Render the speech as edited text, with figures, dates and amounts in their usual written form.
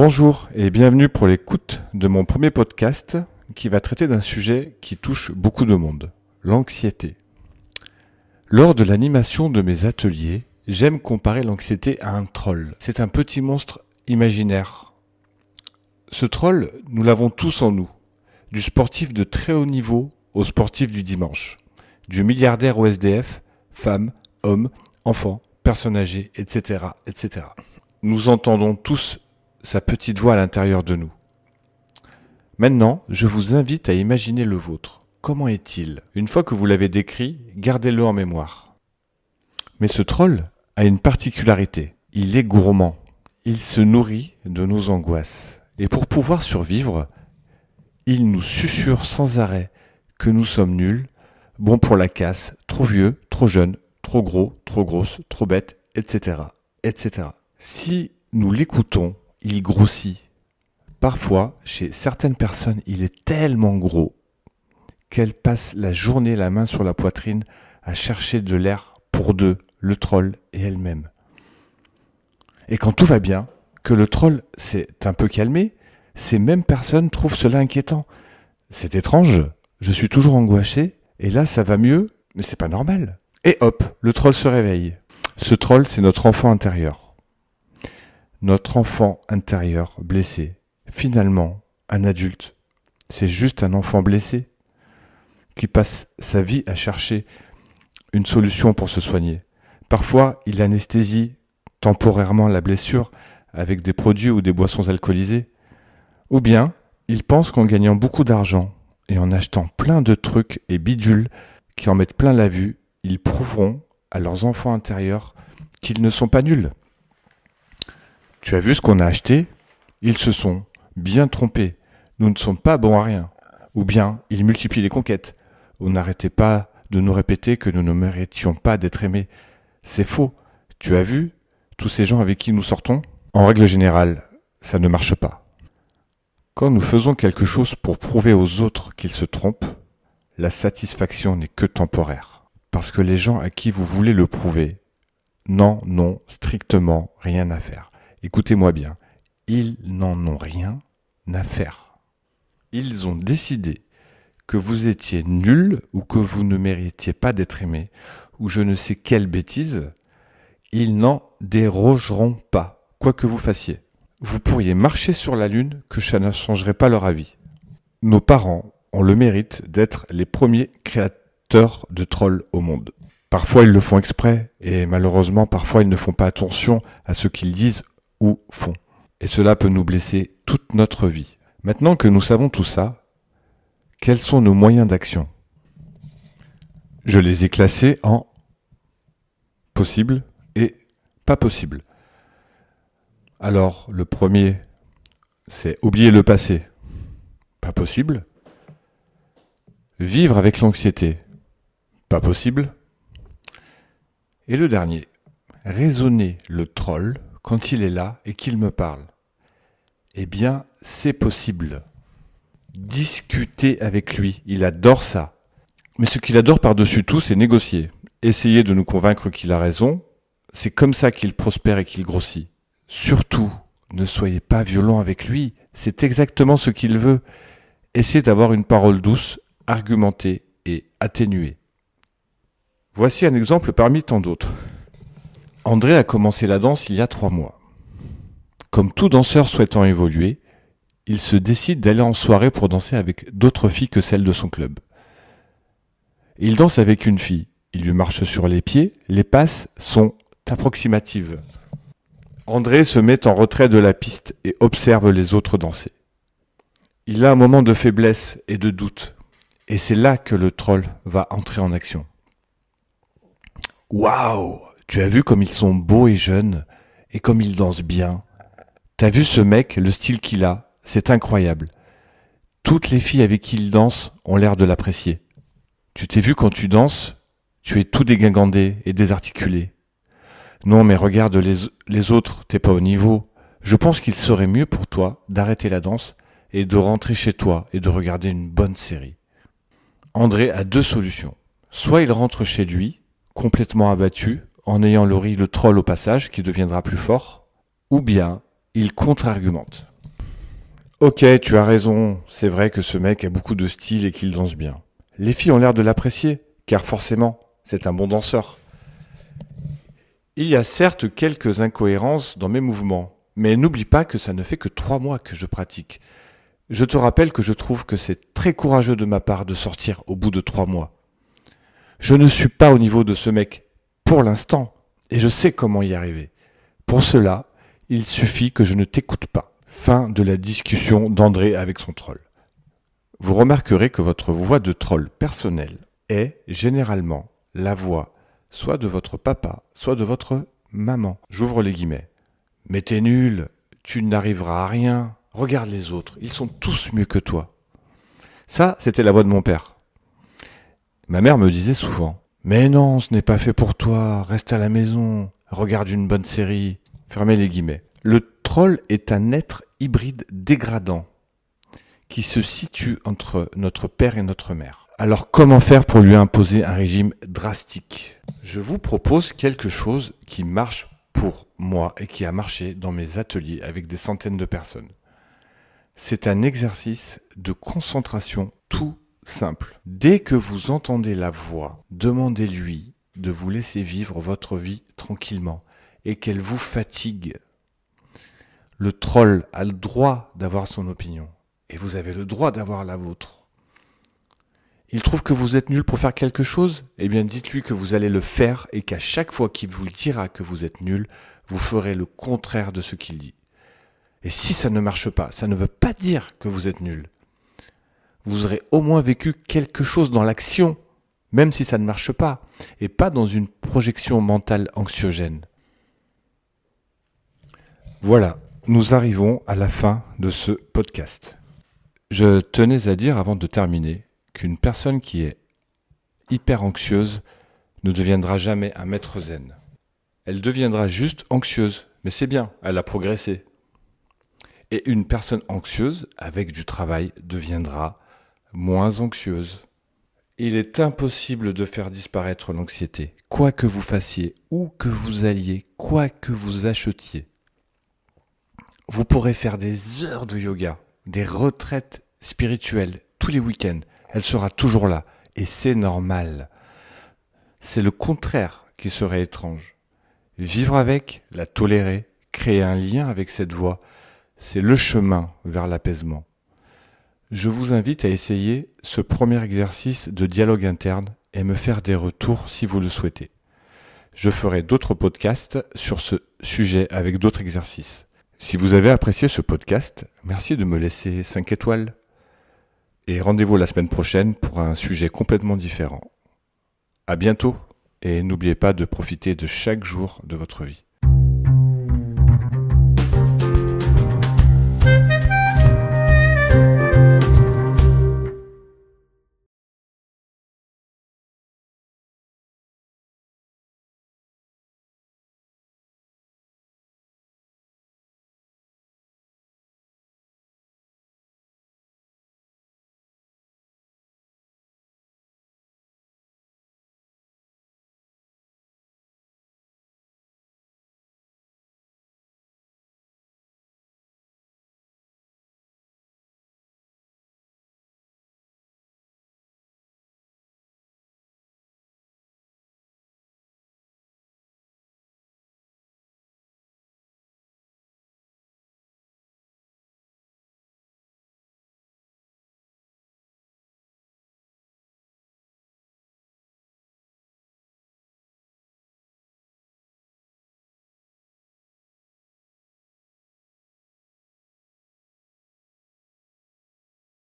Bonjour et bienvenue pour l'écoute de mon premier podcast qui va traiter d'un sujet qui touche beaucoup de monde, l'anxiété. Lors de l'animation de mes ateliers, j'aime comparer l'anxiété à un troll. C'est un petit monstre imaginaire. Ce troll, nous l'avons tous en nous, du sportif de très haut niveau au sportif du dimanche, du milliardaire au SDF, femme, homme, enfant, personne âgée, etc., etc. Nous entendons tous sa petite voix à l'intérieur de nous. Maintenant, je vous invite à imaginer le vôtre. Comment est-il ? Une fois que vous l'avez décrit, gardez-le en mémoire. Mais ce troll a une particularité. Il est gourmand. Il se nourrit de nos angoisses. Et pour pouvoir survivre, il nous susurre sans arrêt que nous sommes nuls, bons pour la casse, trop vieux, trop jeunes, trop gros, trop grosses, trop bêtes, etc., etc. Si nous l'écoutons, il grossit. Parfois, chez certaines personnes, il est tellement gros qu'elles passent la journée la main sur la poitrine à chercher de l'air pour deux, le troll et elle-même. Et quand tout va bien, que le troll s'est un peu calmé, ces mêmes personnes trouvent cela inquiétant. C'est étrange, je suis toujours angoissé, et là ça va mieux, mais c'est pas normal. Et hop, le troll se réveille. Ce troll, c'est notre enfant intérieur. Notre enfant intérieur blessé. Finalement, un adulte, c'est juste un enfant blessé qui passe sa vie à chercher une solution pour se soigner. Parfois, il anesthésie temporairement la blessure avec des produits ou des boissons alcoolisées. Ou bien, il pense qu'en gagnant beaucoup d'argent et en achetant plein de trucs et bidules qui en mettent plein la vue, ils prouveront à leurs enfants intérieurs qu'ils ne sont pas nuls. Tu as vu ce qu'on a acheté ? Ils se sont bien trompés. Nous ne sommes pas bons à rien. Ou bien, ils multiplient les conquêtes. Vous n'arrêtez pas de nous répéter que nous ne méritions pas d'être aimés. C'est faux. Tu as vu tous ces gens avec qui nous sortons ? En règle générale, ça ne marche pas. Quand nous faisons quelque chose pour prouver aux autres qu'ils se trompent, la satisfaction n'est que temporaire. Parce que les gens à qui vous voulez le prouver n'en ont strictement rien à faire. Écoutez-moi bien, ils n'en ont rien à faire. Ils ont décidé que vous étiez nul ou que vous ne méritiez pas d'être aimé ou je ne sais quelle bêtise. Ils n'en dérogeront pas, quoi que vous fassiez. Vous pourriez marcher sur la lune que ça ne changerait pas leur avis. Nos parents ont le mérite d'être les premiers créateurs de trolls au monde. Parfois ils le font exprès et malheureusement parfois ils ne font pas attention à ce qu'ils disent ou font. Et cela peut nous blesser toute notre vie. Maintenant que nous savons tout ça, quels sont nos moyens d'action ? Je les ai classés en possible et pas possible. Alors, le premier, c'est oublier le passé. Pas possible. Vivre avec l'anxiété. Pas possible. Et le dernier, raisonner le troll quand il est là et qu'il me parle. Eh bien, c'est possible. Discuter avec lui, il adore ça. Mais ce qu'il adore par-dessus tout, c'est négocier. Essayer de nous convaincre qu'il a raison, c'est comme ça qu'il prospère et qu'il grossit. Surtout, ne soyez pas violent avec lui, c'est exactement ce qu'il veut. Essayez d'avoir une parole douce, argumentée et atténuée. Voici un exemple parmi tant d'autres. André a commencé la danse il y a 3 mois. Comme tout danseur souhaitant évoluer, il se décide d'aller en soirée pour danser avec d'autres filles que celles de son club. Il danse avec une fille, il lui marche sur les pieds, les passes sont approximatives. André se met en retrait de la piste et observe les autres danser. Il a un moment de faiblesse et de doute, et c'est là que le troll va entrer en action. Waouh ! Tu as vu comme ils sont beaux et jeunes, et comme ils dansent bien. T'as vu ce mec, le style qu'il a, c'est incroyable. Toutes les filles avec qui il danse ont l'air de l'apprécier. Tu t'es vu quand tu danses, tu es tout dégingandé et désarticulé. Non mais regarde les autres, t'es pas au niveau. Je pense qu'il serait mieux pour toi d'arrêter la danse et de rentrer chez toi et de regarder une bonne série. André a 2 solutions. Soit il rentre chez lui, complètement abattu, en ayant le troll au passage qui deviendra plus fort, ou bien il contre-argumente. Ok, tu as raison, c'est vrai que ce mec a beaucoup de style et qu'il danse bien. Les filles ont l'air de l'apprécier, car forcément, c'est un bon danseur. Il y a certes quelques incohérences dans mes mouvements, mais n'oublie pas que ça ne fait que 3 mois que je pratique. Je te rappelle que je trouve que c'est très courageux de ma part de sortir au bout de 3 mois. Je ne suis pas au niveau de ce mec pour l'instant, et je sais comment y arriver. Pour cela, il suffit que je ne t'écoute pas. Fin de la discussion d'André avec son troll. Vous remarquerez que votre voix de troll personnel est généralement la voix soit de votre papa, soit de votre maman. J'ouvre les guillemets. Mais t'es nul, tu n'arriveras à rien. Regarde les autres, ils sont tous mieux que toi. Ça, c'était la voix de mon père. Ma mère me disait souvent, mais non, ce n'est pas fait pour toi, reste à la maison, regarde une bonne série. Fermez les guillemets. Le troll est un être hybride dégradant qui se situe entre notre père et notre mère. Alors comment faire pour lui imposer un régime drastique ? Je vous propose quelque chose qui marche pour moi et qui a marché dans mes ateliers avec des centaines de personnes. C'est un exercice de concentration tout simple. Dès que vous entendez la voix, demandez-lui de vous laisser vivre votre vie tranquillement et qu'elle vous fatigue. Le troll a le droit d'avoir son opinion et vous avez le droit d'avoir la vôtre. Il trouve que vous êtes nul pour faire quelque chose ? Eh bien dites-lui que vous allez le faire et qu'à chaque fois qu'il vous dira que vous êtes nul, vous ferez le contraire de ce qu'il dit. Et si ça ne marche pas, ça ne veut pas dire que vous êtes nul. Vous aurez au moins vécu quelque chose dans l'action, même si ça ne marche pas, et pas dans une projection mentale anxiogène. Voilà, nous arrivons à la fin de ce podcast. Je tenais à dire avant de terminer qu'une personne qui est hyper anxieuse ne deviendra jamais un maître zen. Elle deviendra juste anxieuse, mais c'est bien, elle a progressé. Et une personne anxieuse, avec du travail, deviendra moins anxieuse. Il est impossible de faire disparaître l'anxiété, quoi que vous fassiez, où que vous alliez, quoi que vous achetiez. Vous pourrez faire des heures de yoga, des retraites spirituelles tous les week-ends. Elle sera toujours là. Et c'est normal. C'est le contraire qui serait étrange. Vivre avec, la tolérer, créer un lien avec cette voix, c'est le chemin vers l'apaisement. Je vous invite à essayer ce premier exercice de dialogue interne et me faire des retours si vous le souhaitez. Je ferai d'autres podcasts sur ce sujet avec d'autres exercices. Si vous avez apprécié ce podcast, merci de me laisser 5 étoiles. Et rendez-vous la semaine prochaine pour un sujet complètement différent. À bientôt et n'oubliez pas de profiter de chaque jour de votre vie.